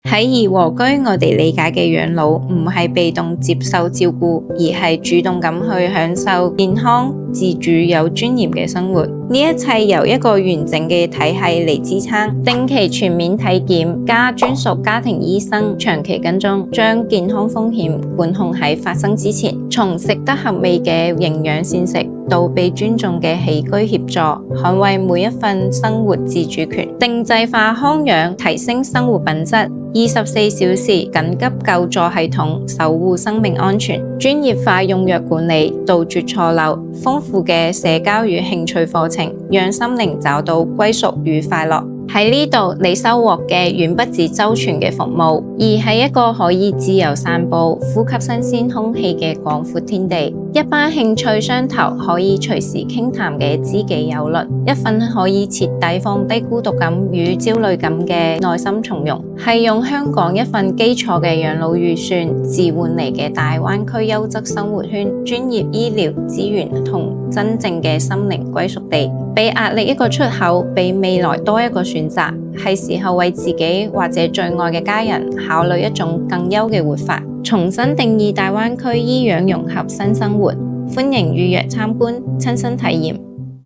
喺頤和居，我哋理解嘅養老唔係被動接受照顧，而係主動咁去享受健康、自主、有尊嚴嘅生活。呢一切由一個完整嘅體系嚟支撐，定期全面體檢加專屬家庭醫生長期跟蹤，將健康風險管控喺發生之前。從食得合味嘅營養膳食到被尊重嘅起居協助，捍衛每一份生活自主權，定制化康養，提升生活品質。24小時緊急救助系統，守護生命安全；專業化用藥管理，杜絕錯漏；豐富嘅社交與興趣課程，讓心靈找到歸屬與快樂。喺呢度，你收穫嘅遠不止周全嘅服務，而係一個可以自由散步、呼吸新鮮空氣嘅廣闊天地。一班興趣相投、可以隨時傾談嘅知己友鄰，一份可以徹底放低孤獨感與焦慮感嘅內心從容，係用香港一份基礎嘅養老預算置換嚟嘅大灣區優質生活圈、專業醫療資源同真正嘅心靈歸屬地。俾壓力一個出口，俾未來多一個選擇，係時候為自己或者最愛嘅家人考慮一種更優嘅活法，重新定義大灣區醫養融合新生活。歡迎預約參觀，親身體驗。